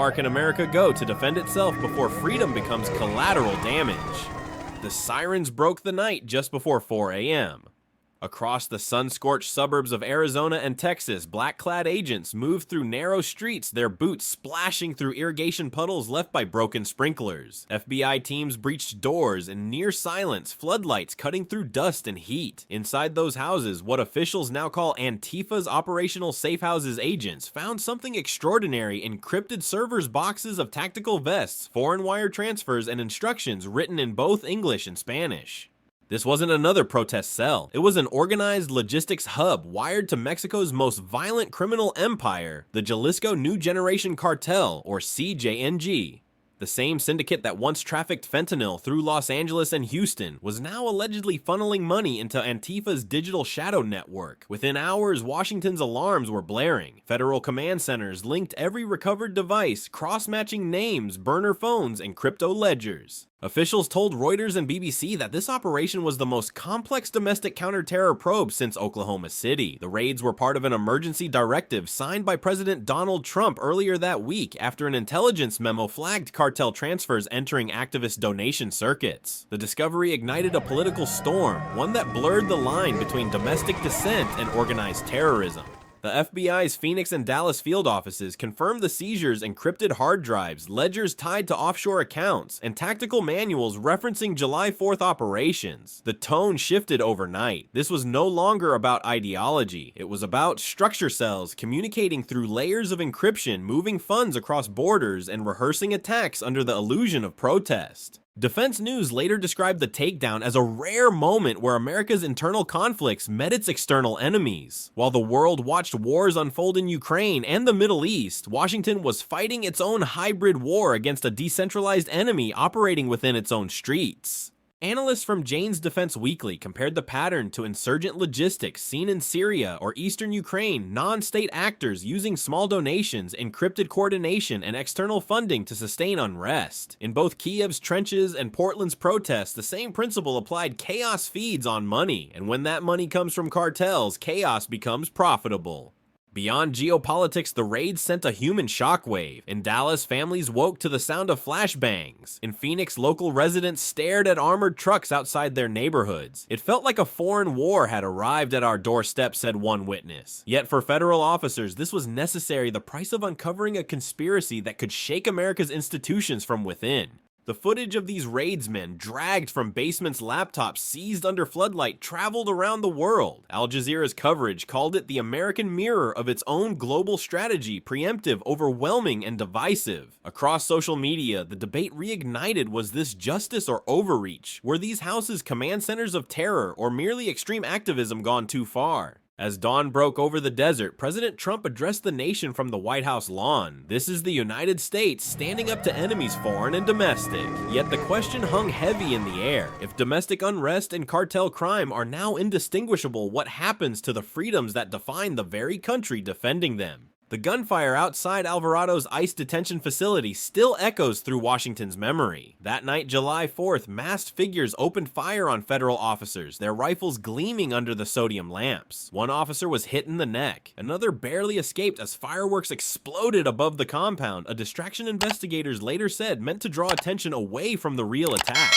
far can America go to defend itself before freedom becomes collateral damage? The sirens broke the night just before 4 a.m. Across the sun-scorched suburbs of Arizona and Texas, black-clad agents moved through narrow streets, their boots splashing through irrigation puddles left by broken sprinklers. FBI teams breached doors in near silence, floodlights cutting through dust and heat. Inside those houses, what officials now call Antifa's operational safehouses agents found something extraordinary: encrypted servers, boxes of tactical vests, foreign wire transfers, and instructions written in both English and Spanish. This wasn't another protest cell. It was an organized logistics hub wired to Mexico's most violent criminal empire, the Jalisco New Generation Cartel, or CJNG. The same syndicate that once trafficked fentanyl through Los Angeles and Houston was now allegedly funneling money into Antifa's digital shadow network. Within hours, Washington's alarms were blaring. Federal command centers linked every recovered device, cross-matching names, burner phones, and crypto ledgers. Officials told Reuters and BBC that this operation was the most complex domestic counter-terror probe since Oklahoma City. The raids were part of an emergency directive signed by President Donald Trump earlier that week after an intelligence memo flagged cartel transfers entering activist donation circuits. The discovery ignited a political storm, one that blurred the line between domestic dissent and organized terrorism. The FBI's Phoenix and Dallas field offices confirmed the seizures: encrypted hard drives, ledgers tied to offshore accounts, and tactical manuals referencing July 4th operations. The tone shifted overnight. This was no longer about ideology. It was about structure cells communicating through layers of encryption, moving funds across borders, and rehearsing attacks under the illusion of protest. Defense News later described the takedown as a rare moment where America's internal conflicts met its external enemies. While the world watched wars unfold in Ukraine and the Middle East, Washington was fighting its own hybrid war against a decentralized enemy operating within its own streets. Analysts from Jane's Defense Weekly compared the pattern to insurgent logistics seen in Syria or eastern Ukraine, non-state actors using small donations, encrypted coordination, and external funding to sustain unrest. In both Kiev's trenches and Portland's protests, the same principle applied: chaos feeds on money, and when that money comes from cartels, chaos becomes profitable. Beyond geopolitics, the raids sent a human shockwave. In Dallas, families woke to the sound of flashbangs. In Phoenix, local residents stared at armored trucks outside their neighborhoods. "It felt like a foreign war had arrived at our doorstep," said one witness. Yet for federal officers, this was necessary, the price of uncovering a conspiracy that could shake America's institutions from within. The footage of these raidsmen, dragged from basements, laptops seized under floodlight, traveled around the world. Al Jazeera's coverage called it the American mirror of its own global strategy: preemptive, overwhelming, and divisive. Across social media, the debate reignited: was this justice or overreach? Were these houses command centers of terror or merely extreme activism gone too far? As dawn broke over the desert, President Trump addressed the nation from the White House lawn. This is the United States standing up to enemies, foreign and domestic. Yet the question hung heavy in the air. If domestic unrest and cartel crime are now indistinguishable, what happens to the freedoms that define the very country defending them? The gunfire outside Alvarado's ICE detention facility still echoes through Washington's memory. That night, July 4th, masked figures opened fire on federal officers, their rifles gleaming under the sodium lamps. One officer was hit in the neck. Another barely escaped as fireworks exploded above the compound, a distraction investigators later said meant to draw attention away from the real attack.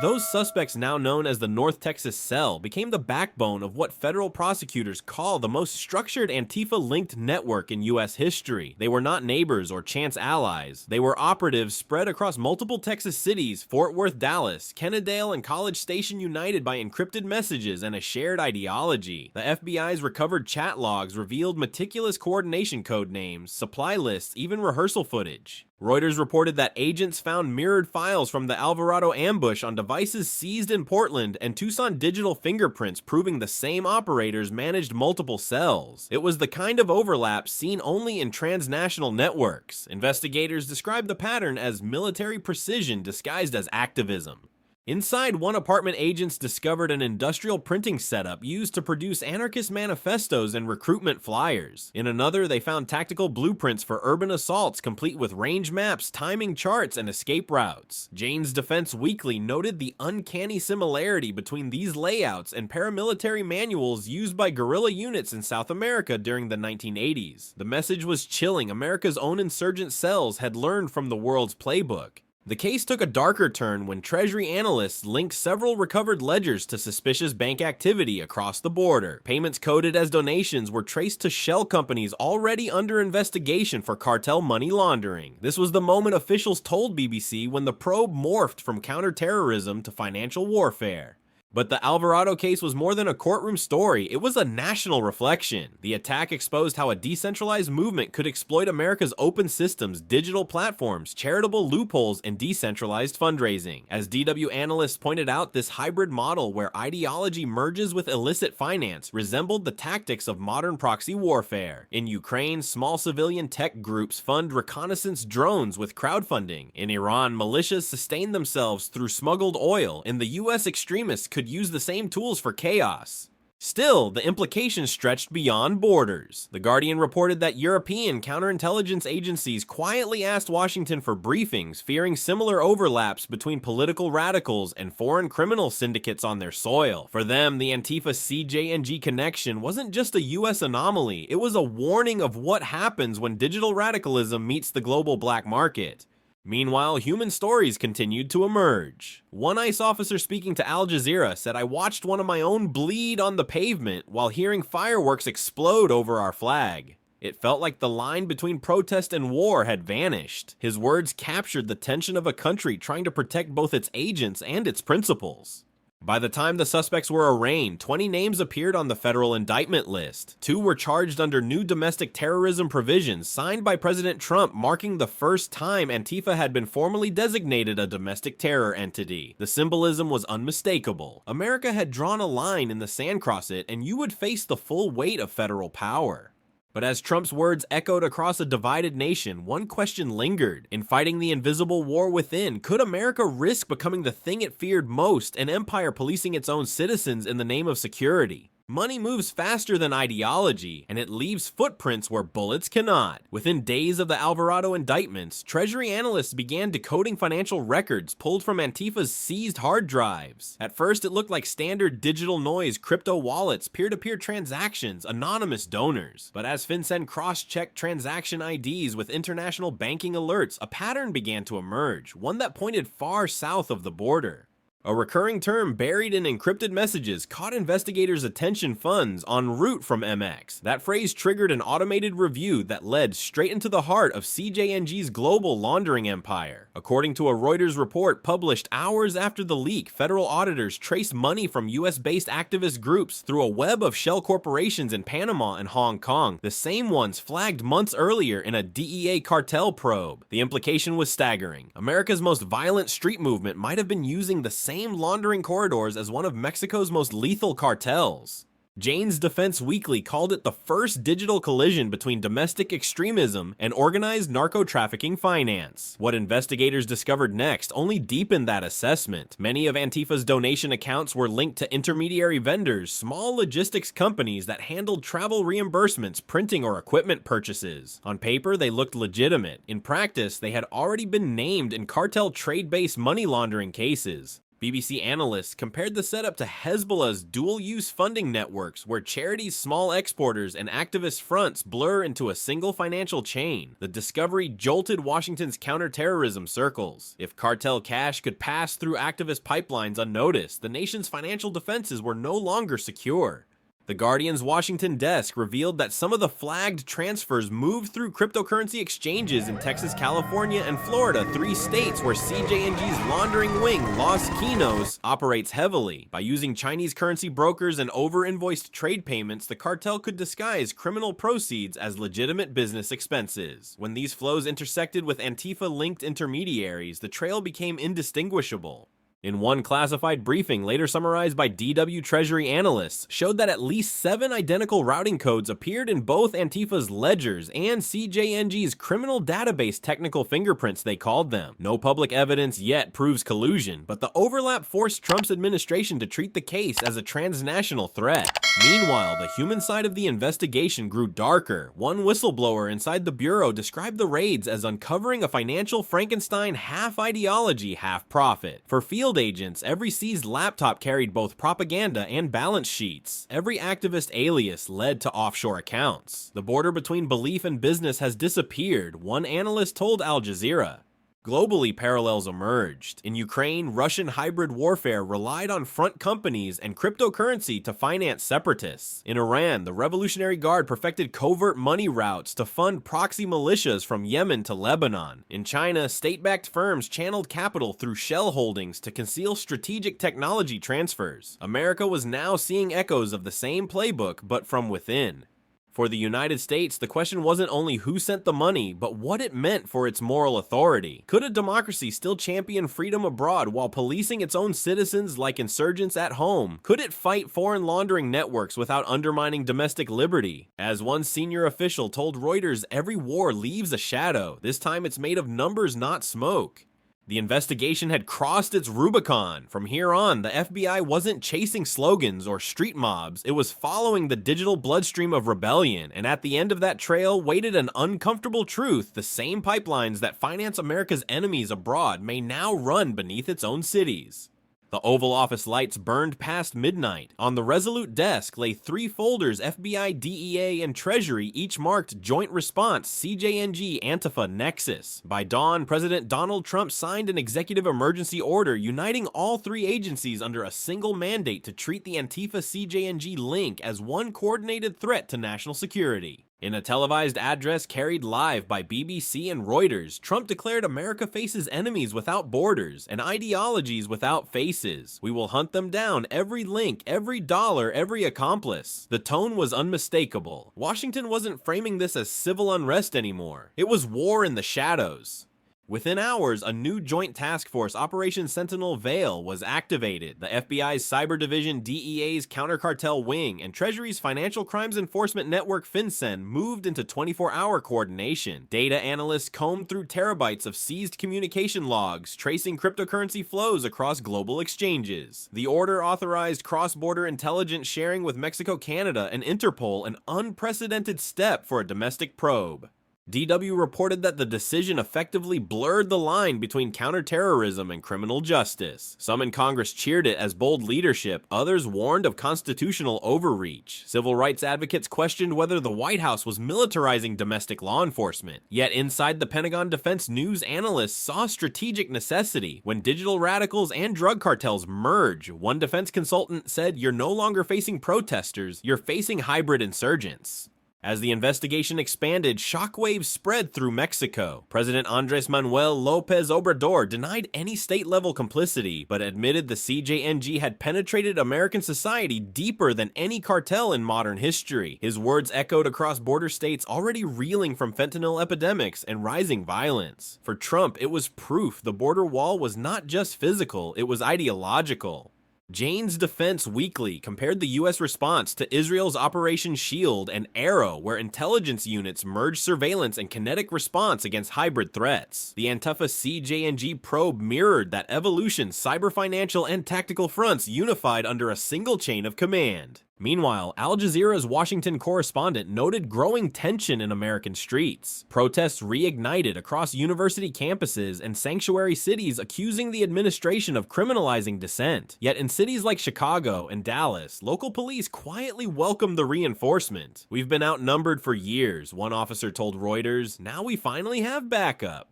Those suspects, now known as the North Texas Cell, became the backbone of what federal prosecutors call the most structured Antifa-linked network in U.S. history. They were not neighbors or chance allies. They were operatives spread across multiple Texas cities: Fort Worth, Dallas, Kennedale, and College Station, united by encrypted messages and a shared ideology. The FBI's recovered chat logs revealed meticulous coordination code names, supply lists, even rehearsal footage. Reuters reported that agents found mirrored files from the Alvarado ambush on devices seized in Portland, and Tucson digital fingerprints proving the same operators managed multiple cells. It was the kind of overlap seen only in transnational networks. Investigators described the pattern as military precision disguised as activism. Inside one apartment, agents discovered an industrial printing setup used to produce anarchist manifestos and recruitment flyers. In another, they found tactical blueprints for urban assaults complete with range maps, timing charts, and escape routes. Jane's Defense Weekly noted the uncanny similarity between these layouts and paramilitary manuals used by guerrilla units in South America during the 1980s. The message was chilling. America's own insurgent cells had learned from the world's playbook. The case took a darker turn when Treasury analysts linked several recovered ledgers to suspicious bank activity across the border. Payments coded as donations were traced to shell companies already under investigation for cartel money laundering. This was the moment officials told BBC when the probe morphed from counterterrorism to financial warfare. But the Alvarado case was more than a courtroom story, it was a national reflection. The attack exposed how a decentralized movement could exploit America's open systems, digital platforms, charitable loopholes, and decentralized fundraising. As DW analysts pointed out, this hybrid model where ideology merges with illicit finance resembled the tactics of modern proxy warfare. In Ukraine, small civilian tech groups fund reconnaissance drones with crowdfunding. In Iran, militias sustained themselves through smuggled oil. In the US, extremists could use the same tools for chaos. Still, the implications stretched beyond borders. The Guardian reported that European counterintelligence agencies quietly asked Washington for briefings, fearing similar overlaps between political radicals and foreign criminal syndicates on their soil. For them, the Antifa CJNG connection wasn't just a US anomaly, it was a warning of what happens when digital radicalism meets the global black market. Meanwhile, human stories continued to emerge. One ICE officer speaking to Al Jazeera said, "I watched one of my own bleed on the pavement while hearing fireworks explode over our flag. It felt like the line between protest and war had vanished." His words captured the tension of a country trying to protect both its agents and its principles. By the time the suspects were arraigned, 20 names appeared on the federal indictment list. 2 were charged under new domestic terrorism provisions signed by President Trump, marking the first time Antifa had been formally designated a domestic terror entity. The symbolism was unmistakable. America had drawn a line in the sand across it, and you would face the full weight of federal power. But as Trump's words echoed across a divided nation, one question lingered. In fighting the invisible war within, could America risk becoming the thing it feared most, an empire policing its own citizens in the name of security? Money moves faster than ideology, and it leaves footprints where bullets cannot. Within days of the Alvarado indictments, Treasury analysts began decoding financial records pulled from Antifa's seized hard drives. At first, it looked like standard digital noise, crypto wallets, peer-to-peer transactions, anonymous donors. But as FinCEN cross-checked transaction IDs with international banking alerts, a pattern began to emerge, one that pointed far south of the border. A recurring term buried in encrypted messages caught investigators' attention: funds en route from MX. That phrase triggered an automated review that led straight into the heart of CJNG's global laundering empire. According to a Reuters report published hours after the leak, federal auditors traced money from US-based activist groups through a web of shell corporations in Panama and Hong Kong, the same ones flagged months earlier in a DEA cartel probe. The implication was staggering. America's most violent street movement might have been using the same laundering corridors as one of Mexico's most lethal cartels. Jane's Defense Weekly called it the first digital collision between domestic extremism and organized narco-trafficking finance. What investigators discovered next only deepened that assessment. Many of Antifa's donation accounts were linked to intermediary vendors, small logistics companies that handled travel reimbursements, printing, or equipment purchases. On paper, they looked legitimate. In practice, they had already been named in cartel trade-based money laundering cases. BBC analysts compared the setup to Hezbollah's dual-use funding networks, where charities, small exporters, and activist fronts blur into a single financial chain. The discovery jolted Washington's counterterrorism circles. If cartel cash could pass through activist pipelines unnoticed, the nation's financial defenses were no longer secure. The Guardian's Washington desk revealed that some of the flagged transfers moved through cryptocurrency exchanges in Texas, California, and Florida, 3 states where CJNG's laundering wing, Los Quinos, operates heavily. By using Chinese currency brokers and over-invoiced trade payments, the cartel could disguise criminal proceeds as legitimate business expenses. When these flows intersected with Antifa-linked intermediaries, the trail became indistinguishable. In one classified briefing later summarized by DW Treasury analysts showed that at least 7 identical routing codes appeared in both Antifa's ledgers and CJNG's criminal database technical fingerprints, they called them. No public evidence yet proves collusion, but the overlap forced Trump's administration to treat the case as a transnational threat. Meanwhile, the human side of the investigation grew darker. One whistleblower inside the bureau described the raids as uncovering a financial Frankenstein half ideology, half profit. For field agents, every seized laptop carried both propaganda and balance sheets. Every activist alias led to offshore accounts. The border between belief and business has disappeared, one analyst told Al Jazeera. Globally, parallels emerged. In Ukraine, Russian hybrid warfare relied on front companies and cryptocurrency to finance separatists. In Iran, the Revolutionary Guard perfected covert money routes to fund proxy militias from Yemen to Lebanon. In China, state-backed firms channeled capital through shell holdings to conceal strategic technology transfers. America was now seeing echoes of the same playbook, but from within. For the United States, the question wasn't only who sent the money, but what it meant for its moral authority. Could a democracy still champion freedom abroad while policing its own citizens like insurgents at home? Could it fight foreign laundering networks without undermining domestic liberty? As one senior official told Reuters, every war leaves a shadow. This time it's made of numbers, not smoke. The investigation had crossed its Rubicon. From here on, the FBI wasn't chasing slogans or street mobs, it was following the digital bloodstream of rebellion, and at the end of that trail waited an uncomfortable truth: the same pipelines that finance America's enemies abroad may now run beneath its own cities. The Oval Office lights burned past midnight. On the Resolute desk lay 3 folders FBI, DEA, and Treasury, each marked Joint Response CJNG Antifa Nexus. By dawn, President Donald Trump signed an executive emergency order uniting all 3 agencies under a single mandate to treat the Antifa CJNG link as one coordinated threat to national security. In a televised address carried live by BBC and Reuters, Trump declared America faces enemies without borders and ideologies without faces. We will hunt them down, every link, every dollar, every accomplice. The tone was unmistakable. Washington wasn't framing this as civil unrest anymore. It was war in the shadows. Within hours, a new joint task force, Operation Sentinel Veil, was activated. The FBI's Cyber Division, DEA's Counter-Cartel Wing, and Treasury's Financial Crimes Enforcement Network FinCEN moved into 24-hour coordination. Data analysts combed through terabytes of seized communication logs, tracing cryptocurrency flows across global exchanges. The order authorized cross-border intelligence sharing with Mexico, Canada, and Interpol, an unprecedented step for a domestic probe. DW reported that the decision effectively blurred the line between counterterrorism and criminal justice. Some in Congress cheered it as bold leadership, others warned of constitutional overreach. Civil rights advocates questioned whether the White House was militarizing domestic law enforcement. Yet inside the Pentagon Defense News analysts saw strategic necessity. When digital radicals and drug cartels merge, one defense consultant said, "You're no longer facing protesters, you're facing hybrid insurgents." As the investigation expanded, shockwaves spread through Mexico. President Andrés Manuel López Obrador denied any state-level complicity, but admitted the CJNG had penetrated American society deeper than any cartel in modern history. His words echoed across border states already reeling from fentanyl epidemics and rising violence. For Trump, it was proof the border wall was not just physical, it was ideological. Jane's Defense Weekly compared the U.S. response to Israel's Operation Shield and Arrow, where intelligence units merged surveillance and kinetic response against hybrid threats. The Antifa CJNG probe mirrored that evolution: cyber, financial, and tactical fronts unified under a single chain of command. Meanwhile, Al Jazeera's Washington correspondent noted growing tension in American streets. Protests reignited across university campuses and sanctuary cities, accusing the administration of criminalizing dissent. Yet in cities like Chicago and Dallas, local police quietly welcomed the reinforcement. "We've been outnumbered for years," one officer told Reuters. "Now we finally have backup."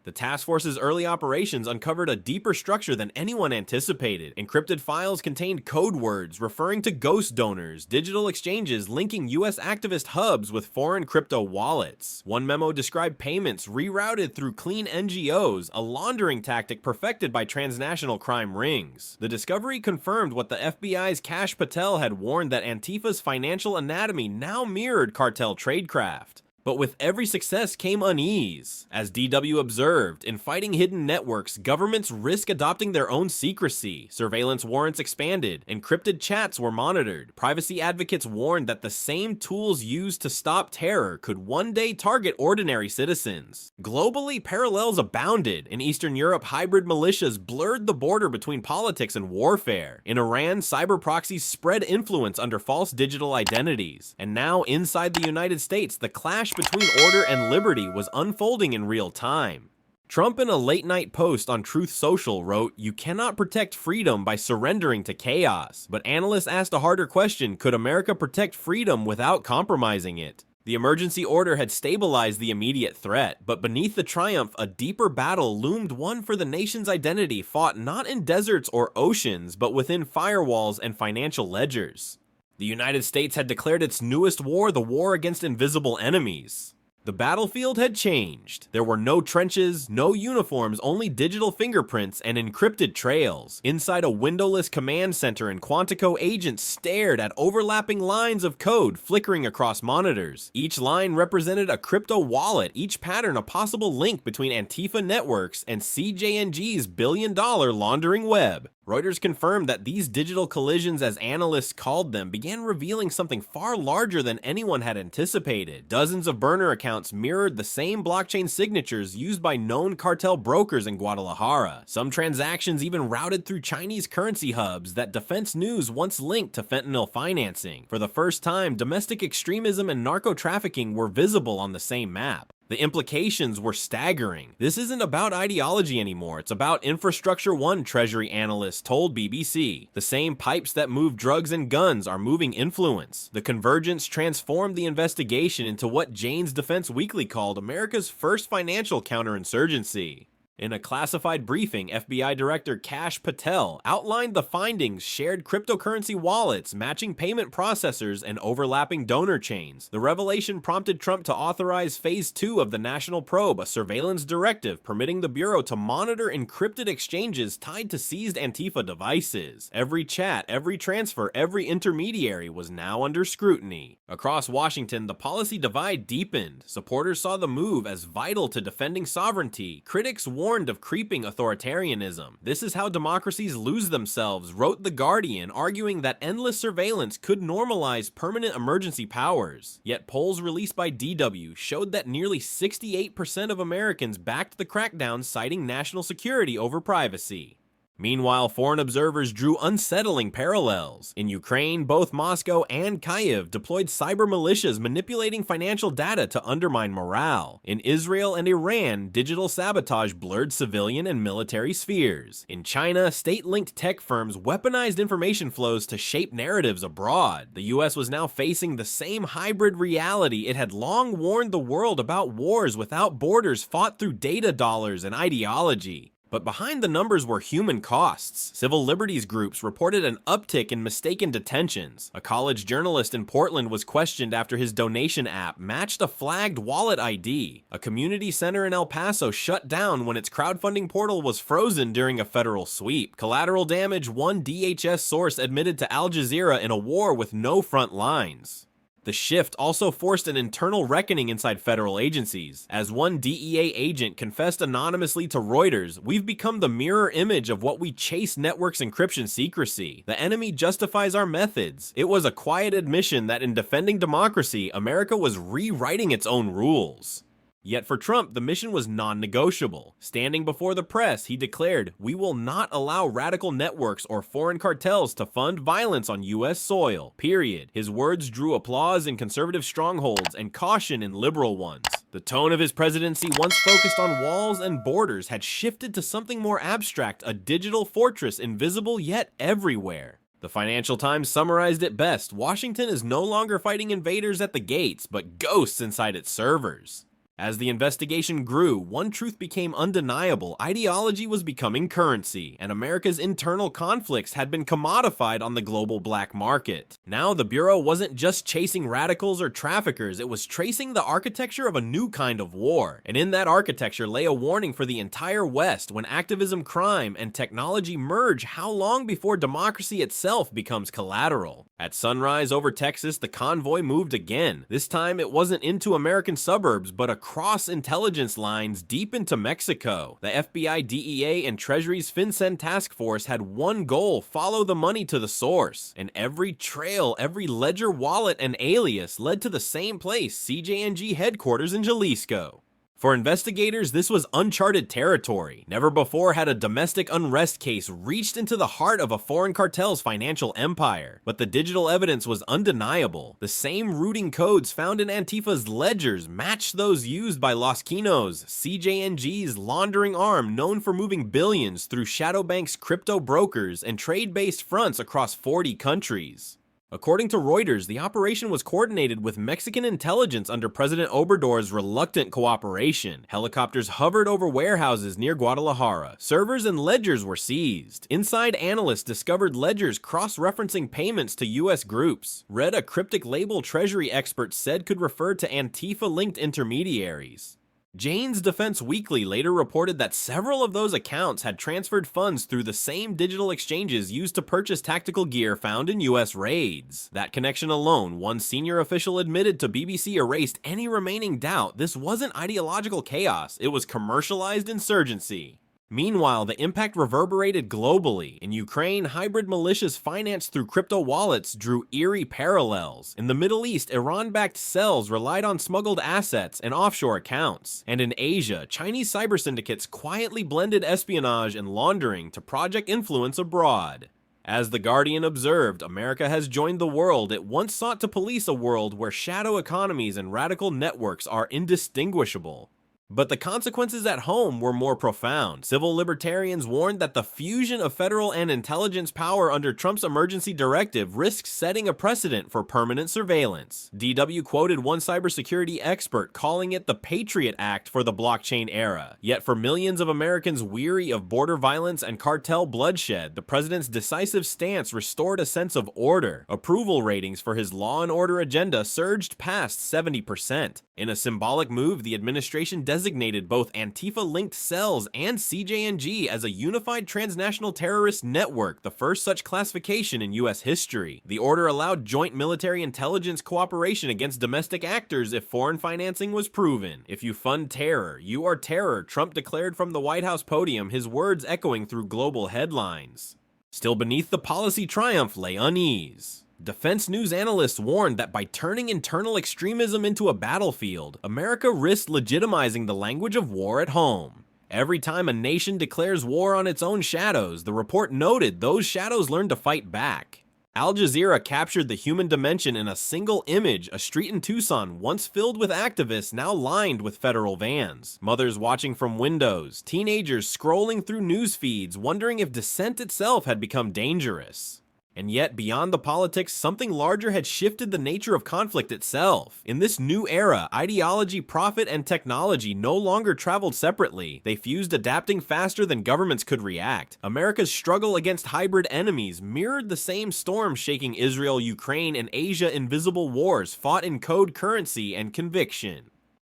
The task force's early operations uncovered a deeper structure than anyone anticipated. Encrypted files contained code words referring to ghost donors, digital exchanges linking U.S. activist hubs with foreign crypto wallets. One memo described payments rerouted through clean NGOs, a laundering tactic perfected by transnational crime rings. The discovery confirmed what the FBI's Kash Patel had warned, that Antifa's financial anatomy now mirrored cartel tradecraft. But with every success came unease. As DW observed, in fighting hidden networks, governments risk adopting their own secrecy. Surveillance warrants expanded, encrypted chats were monitored. Privacy advocates warned that the same tools used to stop terror could one day target ordinary citizens. Globally, parallels abounded. In Eastern Europe, hybrid militias blurred the border between politics and warfare. In Iran, cyber proxies spread influence under false digital identities. And now, inside the United States, the clash between order and liberty was unfolding in real time. Trump in a late-night post on Truth Social wrote, "You cannot protect freedom by surrendering to chaos." But analysts asked a harder question: could America protect freedom without compromising it? The emergency order had stabilized the immediate threat, but beneath the triumph, a deeper battle loomed, one for the nation's identity fought not in deserts or oceans, but within firewalls and financial ledgers. The United States had declared its newest war, the war against invisible enemies. The battlefield had changed. There were no trenches, no uniforms, only digital fingerprints and encrypted trails. Inside a windowless command center, and Quantico agents stared at overlapping lines of code flickering across monitors. Each line represented a crypto wallet, each pattern a possible link between Antifa networks and CJNG's billion-dollar laundering web. Reuters confirmed that these digital collisions, as analysts called them, began revealing something far larger than anyone had anticipated. Dozens of burner accounts mirrored the same blockchain signatures used by known cartel brokers in Guadalajara. Some transactions even routed through Chinese currency hubs that Defense News once linked to fentanyl financing. For the first time, domestic extremism and narco-trafficking were visible on the same map. The implications were staggering. This isn't about ideology anymore, it's about infrastructure, one Treasury analyst told BBC. The same pipes that move drugs and guns are moving influence. The convergence transformed the investigation into what Jane's Defense Weekly called America's first financial counterinsurgency. In a classified briefing, FBI Director Kash Patel outlined the findings: shared cryptocurrency wallets, matching payment processors, and overlapping donor chains. The revelation prompted Trump to authorize Phase 2 of the National Probe, a surveillance directive permitting the Bureau to monitor encrypted exchanges tied to seized Antifa devices. Every chat, every transfer, every intermediary was now under scrutiny. Across Washington, the policy divide deepened. Supporters saw the move as vital to defending sovereignty. Critics warned of creeping authoritarianism. "This is how democracies lose themselves," wrote The Guardian, arguing that endless surveillance could normalize permanent emergency powers. Yet polls released by DW showed that nearly 68% of Americans backed the crackdown, citing national security over privacy. Meanwhile, foreign observers drew unsettling parallels. In Ukraine, both Moscow and Kyiv deployed cyber militias manipulating financial data to undermine morale. In Israel and Iran, digital sabotage blurred civilian and military spheres. In China, state-linked tech firms weaponized information flows to shape narratives abroad. The US was now facing the same hybrid reality it had long warned the world about: wars without borders fought through data dollars and ideology. But behind the numbers were human costs. Civil liberties groups reported an uptick in mistaken detentions. A college journalist in Portland was questioned after his donation app matched a flagged wallet ID. A community center in El Paso shut down when its crowdfunding portal was frozen during a federal sweep. Collateral damage, one DHS source admitted to Al Jazeera, in a war with no front lines. The shift also forced an internal reckoning inside federal agencies. As one DEA agent confessed anonymously to Reuters, "We've become the mirror image of what we chase networks encryption secrecy. The enemy justifies our methods." It was a quiet admission that in defending democracy, America was rewriting its own rules. Yet for Trump, the mission was non-negotiable. Standing before the press, he declared, "We will not allow radical networks or foreign cartels to fund violence on U.S. soil, period." His words drew applause in conservative strongholds and caution in liberal ones. The tone of his presidency, once focused on walls and borders, had shifted to something more abstract: a digital fortress invisible yet everywhere. The Financial Times summarized it best: Washington is no longer fighting invaders at the gates, but ghosts inside its servers. As the investigation grew, one truth became undeniable: ideology was becoming currency, and America's internal conflicts had been commodified on the global black market. Now the Bureau wasn't just chasing radicals or traffickers, it was tracing the architecture of a new kind of war. And in that architecture lay a warning for the entire West: when activism, crime, and technology merge, how long before democracy itself becomes collateral? At sunrise over Texas, the convoy moved again. This time it wasn't into American suburbs, but across intelligence lines deep into Mexico. The FBI, DEA, and Treasury's FinCEN task force had one goal: follow the money to the source. And every trail, every ledger, wallet, and alias led to the same place: CJNG headquarters in Jalisco. For investigators, this was uncharted territory. Never before had a domestic unrest case reached into the heart of a foreign cartel's financial empire. But the digital evidence was undeniable. The same routing codes found in Antifa's ledgers matched those used by Los Quinos, CJNG's laundering arm known for moving billions through shadow banks, crypto brokers, and trade-based fronts across 40 countries. According to Reuters, the operation was coordinated with Mexican intelligence under President Obrador's reluctant cooperation. Helicopters hovered over warehouses near Guadalajara. Servers and ledgers were seized. Inside analysts discovered ledgers cross-referencing payments to U.S. groups. Read a cryptic label Treasury experts said could refer to Antifa-linked intermediaries. Jane's Defense Weekly later reported that several of those accounts had transferred funds through the same digital exchanges used to purchase tactical gear found in U.S. raids. That connection alone, one senior official admitted to BBC, erased any remaining doubt. This wasn't ideological chaos, it was commercialized insurgency. Meanwhile, the impact reverberated globally. In Ukraine, hybrid militias financed through crypto wallets drew eerie parallels. In the Middle East, Iran-backed cells relied on smuggled assets and offshore accounts. And in Asia, Chinese cyber syndicates quietly blended espionage and laundering to project influence abroad. As The Guardian observed, America has joined the world it once sought to police, a world where shadow economies and radical networks are indistinguishable. But the consequences at home were more profound. Civil libertarians warned that the fusion of federal and intelligence power under Trump's emergency directive risks setting a precedent for permanent surveillance. DW quoted one cybersecurity expert calling it the Patriot Act for the blockchain era. Yet for millions of Americans weary of border violence and cartel bloodshed, the president's decisive stance restored a sense of order. Approval ratings for his law and order agenda surged past 70%. In a symbolic move, the administration designated both Antifa-linked cells and CJNG as a unified transnational terrorist network, the first such classification in U.S. history. The order allowed joint military intelligence cooperation against domestic actors if foreign financing was proven. "If you fund terror, you are terror," Trump declared from the White House podium, his words echoing through global headlines. Still beneath the policy triumph lay unease. Defense news analysts warned that by turning internal extremism into a battlefield, America risked legitimizing the language of war at home. Every time a nation declares war on its own shadows, the report noted those shadows learn to fight back. Al Jazeera captured the human dimension in a single image: a street in Tucson once filled with activists, now lined with federal vans. Mothers watching from windows, teenagers scrolling through news feeds, wondering if dissent itself had become dangerous. And yet, beyond the politics, something larger had shifted the nature of conflict itself. In this new era, ideology, profit, and technology no longer traveled separately. They fused, adapting faster than governments could react. America's struggle against hybrid enemies mirrored the same storm shaking Israel, Ukraine, and Asia: invisible wars fought in code, currency, and conviction.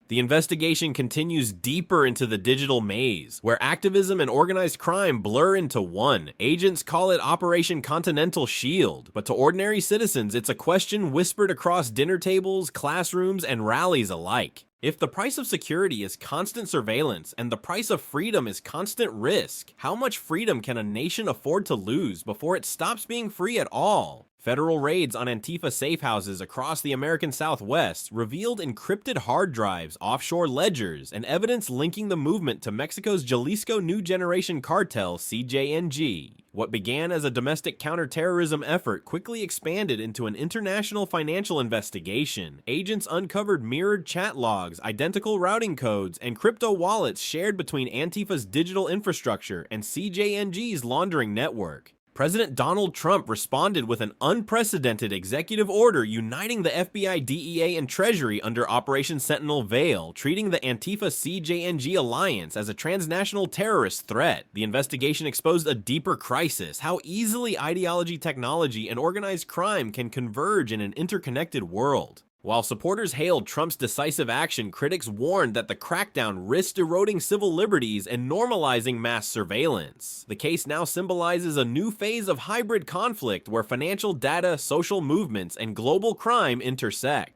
The investigation continues deeper into the digital maze, where activism and organized crime blur into one. Agents call it Operation Continental Shield, but to ordinary citizens, it's a question whispered across dinner tables, classrooms, and rallies alike. If the price of security is constant surveillance and the price of freedom is constant risk, how much freedom can a nation afford to lose before it stops being free at all? Federal raids on Antifa safehouses across the American Southwest revealed encrypted hard drives, offshore ledgers, and evidence linking the movement to Mexico's Jalisco New Generation cartel, CJNG. What began as a domestic counterterrorism effort quickly expanded into an international financial investigation. Agents uncovered mirrored chat logs, identical routing codes, and crypto wallets shared between Antifa's digital infrastructure and CJNG's laundering network. President Donald Trump responded with an unprecedented executive order uniting the FBI, DEA, and Treasury under Operation Sentinel Veil, treating the Antifa CJNG alliance as a transnational terrorist threat. The investigation exposed a deeper crisis: how easily ideology, technology, and organized crime can converge in an interconnected world. While supporters hailed Trump's decisive action, critics warned that the crackdown risked eroding civil liberties and normalizing mass surveillance. The case now symbolizes a new phase of hybrid conflict where financial data, social movements, and global crime intersect.